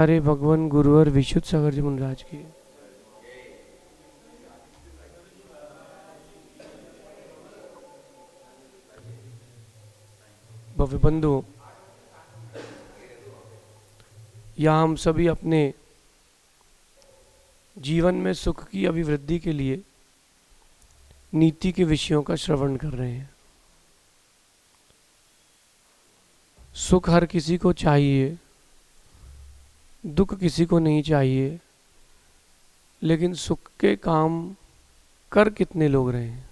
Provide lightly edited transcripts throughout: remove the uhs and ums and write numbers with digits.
हरे भगवान गुरुवर विशुद्ध सागर जी मुनिराज की। भव्य बंधु, यहाँ हम सभी अपने जीवन में सुख की अभिवृद्धि के लिए नीति के विषयों का श्रवण कर रहे हैं। सुख हर किसी को चाहिए, दुख किसी को नहीं चाहिए, लेकिन सुख के काम कर कितने लोग रहे हैं?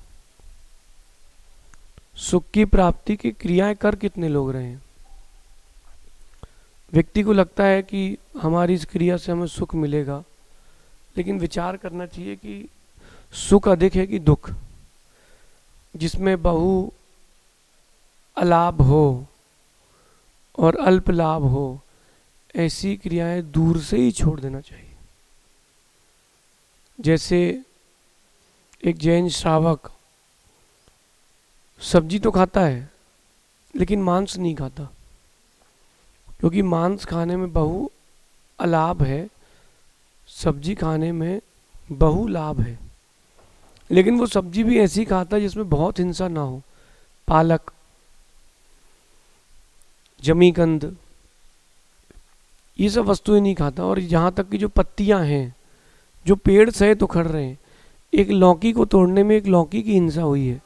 सुख की प्राप्ति की क्रियाएं कर कितने लोग रहे हैं? व्यक्ति को लगता है कि हमारी इस क्रिया से हमें सुख मिलेगा, लेकिन विचार करना चाहिए कि सुख अधिक है कि दुख। जिसमें बहु अलाभ हो और अल्प लाभ हो, ऐसी क्रियाएं दूर से ही छोड़ देना चाहिए। जैसे एक जैन श्रावक सब्जी तो खाता है लेकिन मांस नहीं खाता, क्योंकि मांस खाने में बहु अलाभ है, सब्जी खाने में बहु लाभ है। लेकिन वो सब्जी भी ऐसी खाता है जिसमें बहुत हिंसा ना हो। पालक, जमीकंद, ये सब वस्तुएं नहीं खाता। और यहाँ तक कि जो पत्तियां हैं, जो पेड़ सहे तो खड़ रहे हैं, एक लौकी को तोड़ने में एक लौकी की हिंसा हुई है,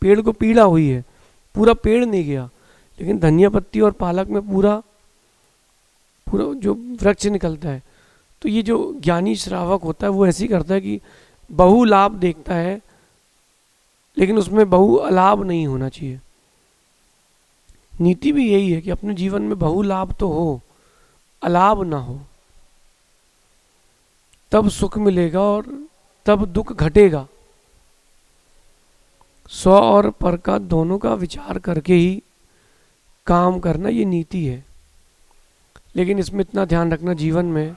पेड़ को पीड़ा हुई है, पूरा पेड़ नहीं गया। लेकिन धनिया पत्ती और पालक में पूरा पूरा जो वृक्ष निकलता है। तो ये जो ज्ञानी श्रावक होता है वो ऐसे ही करता है कि बहु लाभ देखता है, लेकिन उसमें बहु अलाभ नहीं होना चाहिए। नीति भी यही है कि अपने जीवन में बहु लाभ तो हो, अलाभ ना हो, तब सुख मिलेगा और तब दुख घटेगा। स्व और पर का दोनों का विचार करके ही काम करना, ये नीति है। लेकिन इसमें इतना ध्यान रखना, जीवन में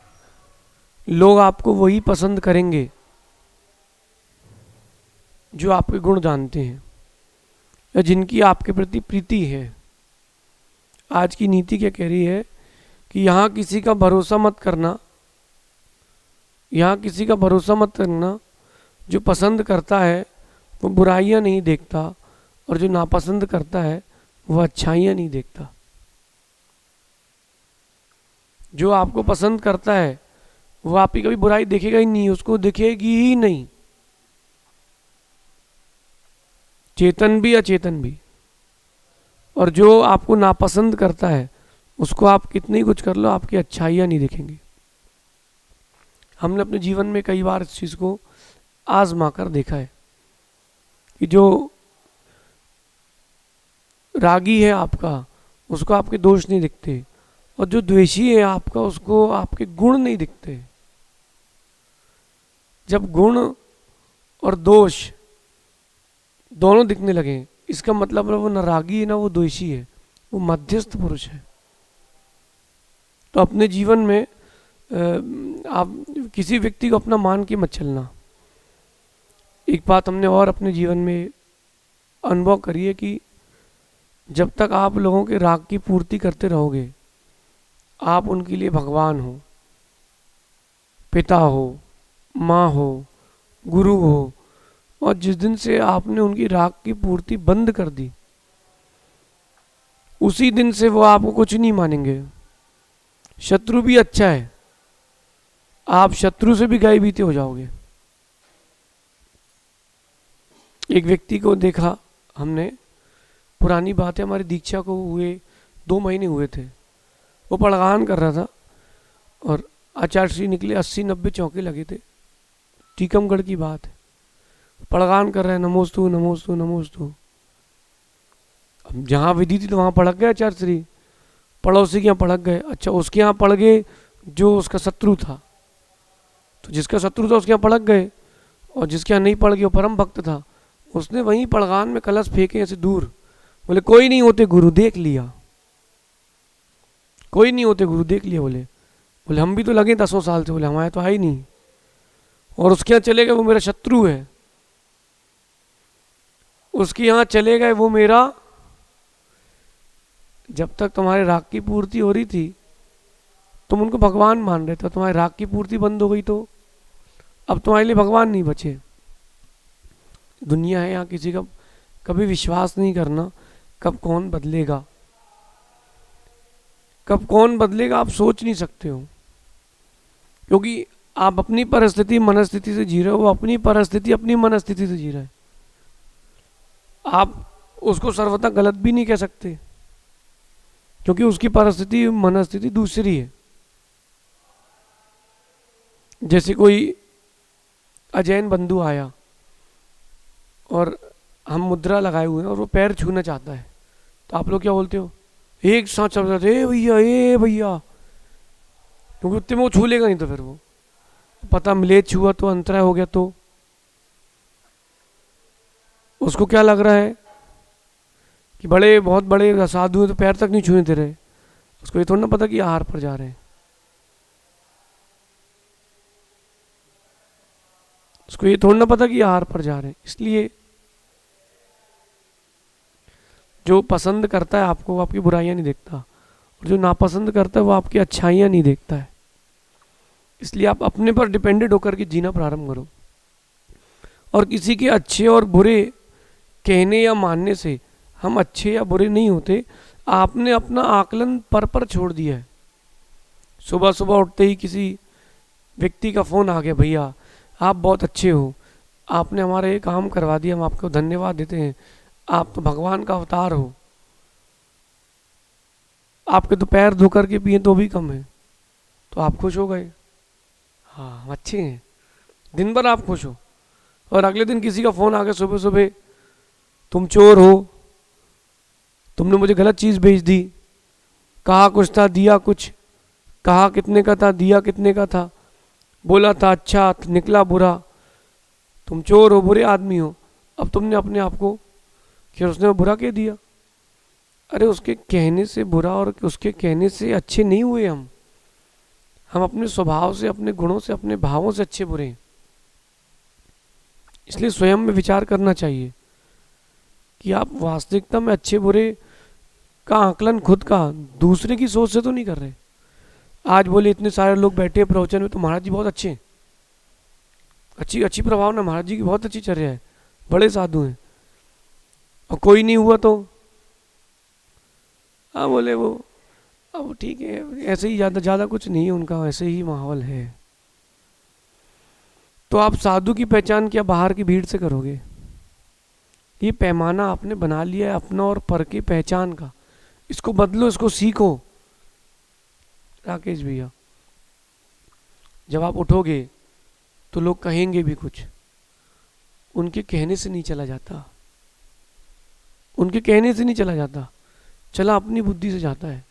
लोग आपको वही पसंद करेंगे जो आपके गुण जानते हैं या जिनकी आपके प्रति प्रीति है। आज की नीति क्या कह रही है कि यहाँ किसी का भरोसा मत करना, यहाँ किसी का भरोसा मत करना। जो पसंद करता है वो बुराइयां नहीं देखता, और जो नापसंद करता है वो अच्छाइयां नहीं देखता। जो आपको पसंद करता है वो आपकी कभी बुराई देखेगा ही नहीं, उसको दिखेगी ही नहीं, चेतन भी अचेतन भी। और जो आपको नापसंद करता है उसको आप कितनी कुछ कर लो, आपकी अच्छाइयां नहीं दिखेंगी। हमने अपने जीवन में कई बार इस चीज को आजमा कर देखा है कि जो रागी है आपका, उसको आपके दोष नहीं दिखते, और जो द्वेषी है आपका, उसको आपके गुण नहीं दिखते। जब गुण और दोष दोनों दिखने लगे, इसका मतलब है वो न रागी है ना वो द्वेषी है, वो मध्यस्थ पुरुष है। तो अपने जीवन में आप किसी व्यक्ति को अपना मान के मत चलना। एक बात हमने और अपने जीवन में अनुभव करी है कि जब तक आप लोगों के राग की पूर्ति करते रहोगे, आप उनके लिए भगवान हो, पिता हो, माँ हो, गुरु हो, और जिस दिन से आपने उनकी राग की पूर्ति बंद कर दी, उसी दिन से वो आपको कुछ नहीं मानेंगे। शत्रु भी अच्छा है, आप शत्रु से भी गाय बीते हो जाओगे। एक व्यक्ति को देखा हमने, पुरानी बात है, हमारी दीक्षा को हुए 2 महीने हुए थे। वो पड़गान कर रहा था और आचार्य श्री निकले, 80-90 चौके लगे थे। टीकमगढ़ की बात है, पड़गान कर रहे हैं, नमोस्तु नमोस्तु नमोस्तु। अब जहाँ विधि थी तो वहाँ पड़क गए आचार्य श्री, पड़ोसी के यहाँ पड़क गए। अच्छा, उसके यहाँ पड़ गए जो उसका शत्रु था, तो जिसका शत्रु था उसके यहाँ पड़क गए, और जिसके यहाँ नहीं पड़ गए वो परम भक्त था। उसने वहीं पड़गान में कलश फेंके ऐसे दूर, बोले कोई नहीं होते गुरु, देख लिया, कोई नहीं होते गुरु, देख लिया। बोले हम भी तो लगे 10 साल से, बोले हमारे तो आई नहीं। और उसके यहाँ चले गए, वो मेरा शत्रु है। उसके यहाँ चले गए, वो मेरा, जब तक तुम्हारे राग की पूर्ति हो रही थी तुम उनको भगवान मान रहे थे, तुम्हारी राख की पूर्ति बंद हो गई तो अब तुम्हारे लिए भगवान नहीं बचे। दुनिया है, यहाँ किसी का कभी विश्वास नहीं करना। कब कौन बदलेगा, कब कौन बदलेगा आप सोच नहीं सकते हो, क्योंकि आप अपनी परिस्थिति मनस्थिति से जी रहे हो, वो अपनी परिस्थिति अपनी मनस्थिति से जी रहा है। आप उसको सर्वथा गलत भी नहीं कह सकते, क्योंकि उसकी परिस्थिति मनस्थिति दूसरी है। जैसे कोई अजैन बंधु आया और हम मुद्रा लगाए हुए हैं और वो पैर छूना चाहता है, तो आप लोग क्या बोलते हो? एक साथ चल जाते, ए भैया ए भैया, क्योंकि उतने में वो छू लेगा नहीं, तो फिर वो पता मिले छुआ तो अंतराय हो गया, तो उसको क्या लग रहा है कि बड़े बहुत बड़े साधु हैं तो पैर तक नहीं छूने दे रहे। उसको ये थोड़ा ना पता कि आहार पर जा रहे हैं, उसको ये थोड़ा ना पता कि आहार पर जा रहे हैं। इसलिए जो पसंद करता है आपको, वो आपकी बुराइयां नहीं देखता, और जो नापसंद करता है वो आपकी अच्छाइयां नहीं देखता है। इसलिए आप अपने पर डिपेंडेंट होकर के जीना प्रारंभ करो, और किसी के अच्छे और बुरे कहने या मानने से हम अच्छे या बुरे नहीं होते। आपने अपना आकलन पर छोड़ दिया है। सुबह सुबह उठते ही किसी व्यक्ति का फ़ोन आ गया, भैया आप बहुत अच्छे हो, आपने हमारा ये काम करवा दिया, हम आपको धन्यवाद देते हैं, आप तो भगवान का अवतार हो, आपके तो पैर धो करके पिए तो भी कम है, तो आप खुश हो गए, हाँ हम अच्छे हैं, दिन भर आप खुश हो। और अगले दिन किसी का फ़ोन आ गया सुबह सुबह, तुम चोर हो, तुमने मुझे गलत चीज़ भेज दी, कहा कुछ था दिया कुछ, कहा कितने का था दिया कितने का था, बोला था अच्छा निकला बुरा, तुम चोर हो, बुरे आदमी हो। अब तुमने अपने आप को कि उसने बुरा कह दिया। अरे उसके कहने से बुरा और उसके कहने से अच्छे नहीं हुए हम अपने स्वभाव से, अपने गुणों से, अपने भावों से अच्छे बुरे हैं। इसलिए स्वयं में विचार करना चाहिए कि आप वास्तविकता में अच्छे बुरे का आकलन खुद का, दूसरे की सोच से तो नहीं कर रहे। आज बोले इतने सारे लोग बैठे प्रवचन में तो महाराज जी बहुत अच्छे हैं, अच्छी प्रभावना महाराज जी की बहुत अच्छी चर्या है, बड़े साधु हैं, और कोई नहीं हुआ तो हाँ बोले वो अब ठीक है, ऐसे ही ज़्यादा कुछ नहीं है उनका, ऐसे ही माहौल है। तो आप साधु की पहचान क्या बाहर की भीड़ से करोगे? ये पैमाना आपने बना लिया है अपना और पर की पहचान का, इसको बदलो, इसको सीखो। राकेश भैया, जब आप उठोगे तो लोग कहेंगे भी कुछ, उनके कहने से नहीं चला जाता, उनके कहने से नहीं चला जाता, चला अपनी बुद्धि से जाता है।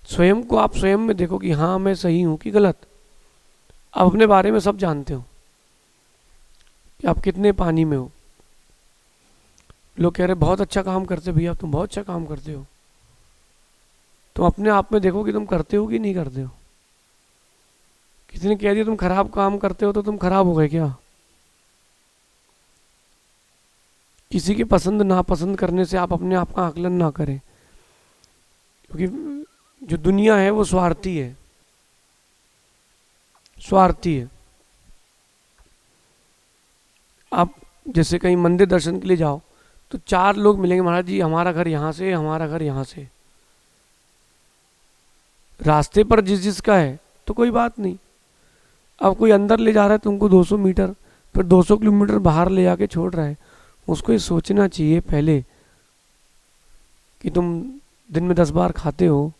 स्वयं को आप स्वयं में देखो कि हाँ मैं सही हूँ कि गलत। आप अपने बारे में सब जानते हो कि आप कितने पानी में हो। लोग कह रहे बहुत अच्छा काम करते भैया, तुम बहुत अच्छा काम करते हो, तुम अपने आप में देखो कि तुम करते हो कि नहीं करते हो। किसी ने कह दिया तुम खराब काम करते हो तो तुम खराब हो गए क्या? किसी की पसंद नापसंद करने से आप अपने आप का आकलन ना करें, क्योंकि जो दुनिया है वो स्वार्थी है, स्वार्थी है। आप जैसे कहीं मंदिर दर्शन के लिए जाओ तो 4 लोग मिलेंगे, महाराज जी हमारा घर यहाँ से, हमारा घर यहाँ से। रास्ते पर जिसका है तो कोई बात नहीं। अब कोई अंदर ले जा रहा है तुमको 200 मीटर, फिर 200 किलोमीटर बाहर ले जाके छोड़ रहा है, उसको ये सोचना चाहिए पहले कि तुम दिन में 10 बार खाते हो,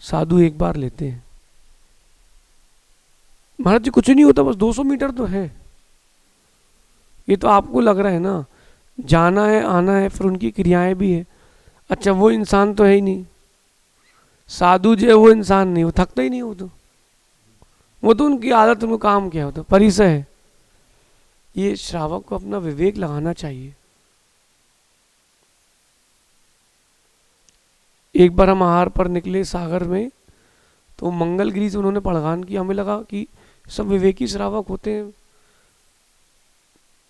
साधु 1 बार लेते हैं। महाराज जी कुछ नहीं होता, बस 200 मीटर तो है। ये तो आपको लग रहा है ना, जाना है आना है, फिर उनकी क्रियाएं भी है। अच्छा वो इंसान तो है ही नहीं, साधु जो है वो इंसान नहीं, वो थकता ही नहीं, वो तो उनकी आदत, उनको काम क्या होता परिसर है। ये श्रावक को अपना विवेक लगाना चाहिए। एक बार हम आहार पर निकले सागर में, तो मंगलगिरी से उन्होंने पड़गान किया, हमें लगा कि सब विवेकी श्रावक होते हैं,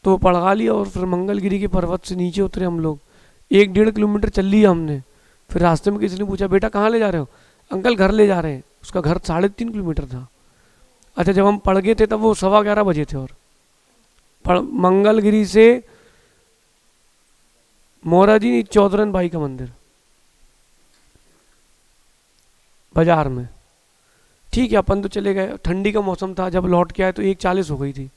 तो पड़गा लिया और फिर मंगलगिरी के पर्वत से नीचे उतरे हम लोग। 1-1.5 किलोमीटर चल लिया हमने। फिर रास्ते में किसी ने पूछा बेटा कहाँ ले जा रहे हो? अंकल घर ले जा रहे हैं। उसका घर 3.5 किलोमीटर था। अच्छा, जब हम पड़ गए थे तब वो 11:15 बजे थे, और मंगलगिरी से मोराजी चौधरन बाई का मंदिर बाजार में। ठीक है, अपन तो चले गए, ठंडी का मौसम था, जब लौट के आए तो 1:40 हो गई थी।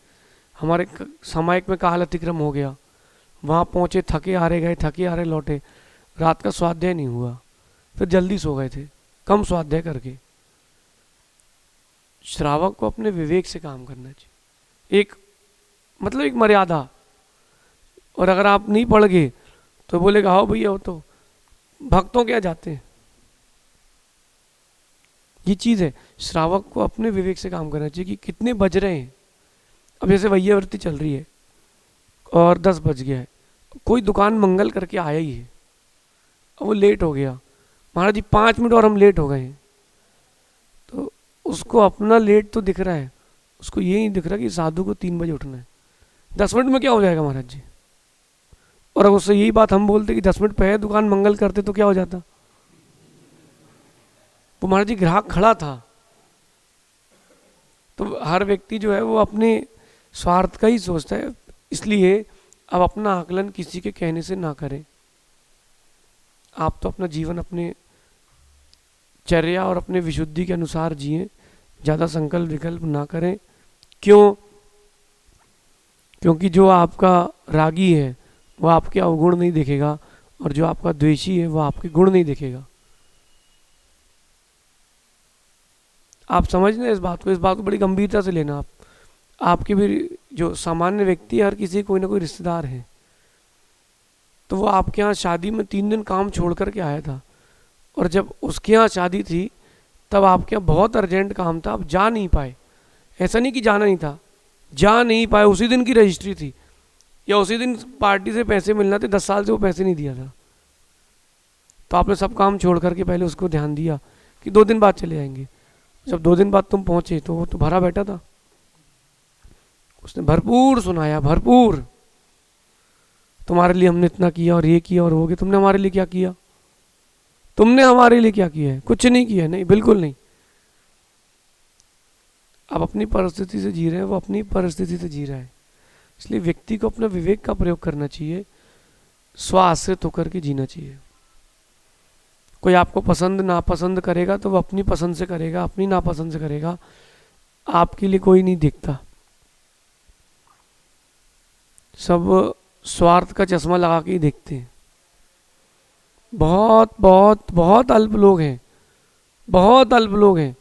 हमारे सामायिक में काल अतिक्रम हो गया। वहाँ पहुँचे, थके हारे गए, थके हारे लौटे, रात का स्वाध्याय नहीं हुआ, फिर जल्दी सो गए थे कम स्वाध्याय करके। श्रावक को अपने विवेक से काम करना चाहिए, एक मतलब एक मर्यादा। और अगर आप नहीं पढ़ गए तो बोलेगा हाँ भैया वो तो भक्तों क्या जाते हैं, ये चीज़ है। श्रावक को अपने विवेक से काम करना चाहिए कि कितने बज रहे हैं। अब जैसे वैयावृत्ति चल रही है और 10 बज गया है, कोई दुकान मंगल करके आया ही है, अब वो लेट हो गया, महाराज जी 5 मिनट और हम लेट हो गए हैं, तो उसको अपना लेट तो दिख रहा है, उसको ये नहीं दिख रहा कि साधु को 3 बजे उठना है। 10 मिनट में क्या हो जाएगा महाराज जी। और अगर उससे यही बात हम बोलते कि 10 मिनट पहले दुकान मंगल करते तो क्या हो जाता। वो महाराज जी ग्राहक खड़ा था। तो हर व्यक्ति जो है वो अपने स्वार्थ का ही सोचता है, इसलिए अब अपना आकलन किसी के कहने से ना करें। आप तो अपना जीवन अपने चर्या और अपने विशुद्धि के अनुसार जिए, ज़्यादा संकल्प विकल्प ना करें। क्यों? क्योंकि जो आपका रागी है वो आपके अवगुण नहीं देखेगा, और जो आपका द्वेषी है वो आपके गुण नहीं देखेगा। आप समझ लें इस बात को बड़ी गंभीरता से लेना। आपके भी जो सामान्य व्यक्ति है, हर किसी कोई ना कोई रिश्तेदार है, तो वो आपके यहाँ शादी में 3 दिन काम छोड़ कर के आया था, और जब उसके यहाँ शादी थी तब आपके यहाँ बहुत अर्जेंट काम था, आप जा नहीं पाए। ऐसा नहीं कि जाना नहीं था, जा नहीं पाए, उसी दिन की रजिस्ट्री थी या उसी दिन पार्टी से पैसे मिलना थे, 10 साल से वो पैसे नहीं दिया था, तो आपने सब काम छोड़ करके पहले उसको ध्यान दिया कि 2 दिन बाद चले जाएंगे। जब 2 दिन बाद तुम पहुंचे तो वो तो भरा बैठा था, उसने भरपूर सुनाया, भरपूर, तुम्हारे लिए हमने इतना किया और ये किया और हो गया, तुमने हमारे लिए क्या किया, तुमने हमारे लिए क्या किया है, कुछ नहीं किया, नहीं बिल्कुल नहीं। आप अपनी परिस्थिति से जी रहे हैं, वो अपनी परिस्थिति से जी रहा है, इसलिए व्यक्ति को अपना विवेक का प्रयोग करना चाहिए, स्वाश्रित होकर के जीना चाहिए। कोई आपको पसंद नापसंद करेगा तो वो अपनी पसंद से करेगा, अपनी नापसंद से करेगा, आपके लिए कोई नहीं देखता। सब स्वार्थ का चश्मा लगा के ही देखते हैं। बहुत बहुत बहुत अल्प लोग हैं, बहुत अल्प लोग हैं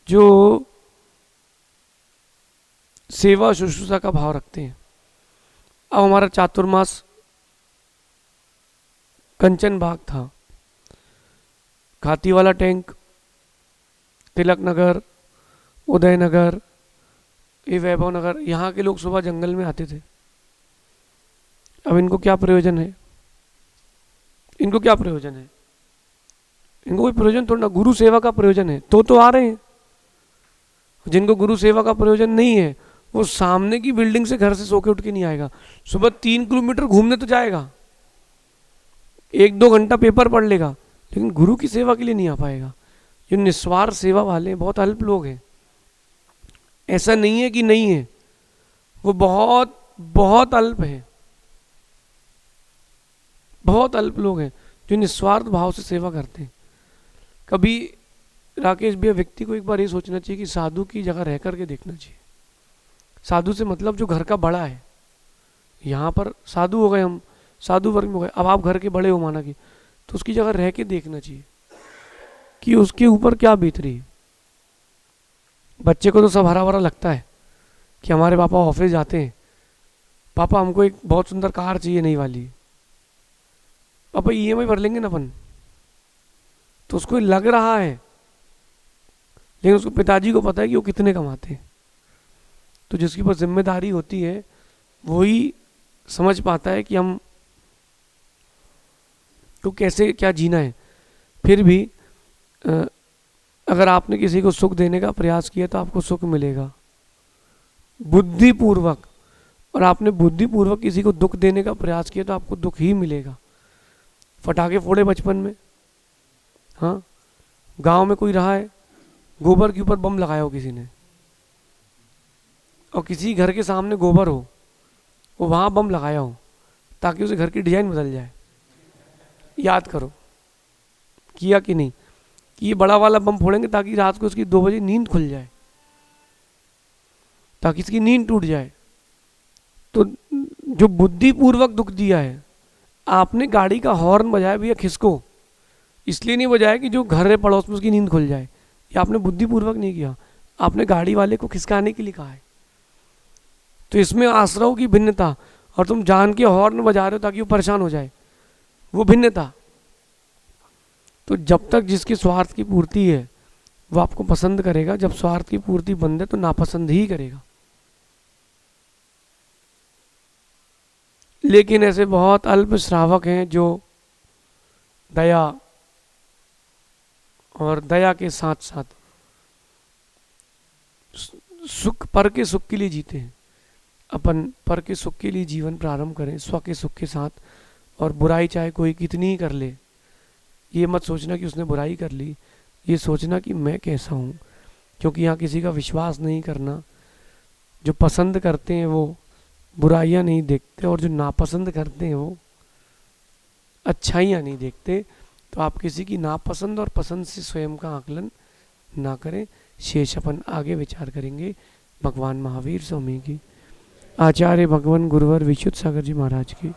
जो सेवा शुश्रूषा का भाव रखते हैं। अब हमारा चातुर्मास कंचन बाग था, खाती वाला टैंक, तिलक नगर, उदय नगर, ये वैभव नगर, यहाँ के लोग सुबह जंगल में आते थे। अब इनको क्या प्रयोजन है, इनको क्या प्रयोजन है, इनको कोई प्रयोजन थोड़ा ना, गुरु सेवा का प्रयोजन है तो आ रहे हैं। जिनको गुरु सेवा का प्रयोजन नहीं है वो सामने की बिल्डिंग से घर से सो के उठ के नहीं आएगा, सुबह 3 किलोमीटर घूमने तो जाएगा, 1-2 घंटा पेपर पढ़ लेगा, लेकिन गुरु की सेवा के लिए नहीं आ पाएगा। जो निस्वार्थ सेवा वाले बहुत अल्प लोग हैं, ऐसा नहीं है कि नहीं है, वो बहुत बहुत अल्प है, बहुत अल्प लोग हैं जो निस्वार्थ भाव से सेवा करते हैं। कभी राकेश भैया, व्यक्ति को एक बार ये सोचना चाहिए कि साधु की जगह रह करके देखना चाहिए। साधु से मतलब जो घर का बड़ा है, यहाँ पर साधु हो गए, हम साधु वर्ग में हो गए, अब आप घर के बड़े हो माना कि, तो उसकी जगह रह के देखना चाहिए कि उसके ऊपर क्या बीत रही है। बच्चे को तो सब हरा भरा लगता है कि हमारे पापा ऑफिस जाते हैं, पापा हमको एक बहुत सुंदर कार चाहिए नई वाली, पापा EMI भर लेंगे ना अपन, तो उसको लग रहा है, लेकिन उसको पिताजी को पता है कि वो कितने कमाते हैं। तो जिसके ऊपर जिम्मेदारी होती है वही समझ पाता है कि हम तो कैसे क्या जीना है। फिर भी अगर आपने किसी को सुख देने का प्रयास किया तो आपको सुख मिलेगा बुद्धिपूर्वक, और आपने बुद्धिपूर्वक किसी को दुख देने का प्रयास किया तो आपको दुख ही मिलेगा। पटाखे फोड़े बचपन में, हाँ, गांव में कोई रहा है, गोबर के ऊपर बम लगाया हो किसी ने, और किसी घर के सामने गोबर हो, वो वहाँ बम लगाया हो ताकि उसे घर की डिजाइन बदल जाए, याद करो किया कि नहीं, कि ये बड़ा वाला बम फोड़ेंगे ताकि रात को उसकी 2 बजे नींद खुल जाए, ताकि इसकी नींद टूट जाए। तो जो बुद्धिपूर्वक दुख दिया है, आपने गाड़ी का हॉर्न बजाया भैया खिसको, इसलिए नहीं बजाया कि जो घर है पड़ोस में उसकी नींद खुल जाए, ये आपने बुद्धिपूर्वक नहीं किया, आपने गाड़ी वाले को खिसकाने के लिए कहा है। तो इसमें आश्रयों की भिन्नता, और तुम जान के हॉर्न बजा रहे हो ताकि वो परेशान हो जाए, वो भिन्नता। तो जब तक जिसके स्वार्थ की पूर्ति है वो आपको पसंद करेगा, जब स्वार्थ की पूर्ति बंद है तो नापसंद ही करेगा। लेकिन ऐसे बहुत अल्प श्रावक हैं जो दया और दया के साथ साथ सुख, पर के सुख के लिए जीते हैं। अपन पर के सुख के लिए जीवन प्रारंभ करें, स्व के सुख के साथ। और बुराई चाहे कोई कितनी ही कर ले, ये मत सोचना कि उसने बुराई कर ली, ये सोचना कि मैं कैसा हूँ, क्योंकि यहाँ किसी का विश्वास नहीं करना। जो पसंद करते हैं वो बुराइयाँ नहीं देखते, और जो नापसंद करते हैं वो अच्छाइयाँ नहीं देखते। तो आप किसी की नापसंद और पसंद से स्वयं का आकलन ना करें। शेष अपन आगे विचार करेंगे। भगवान महावीर स्वामी की, आचार्य भगवान गुरुवर विशुद्ध सागर जी महाराज की।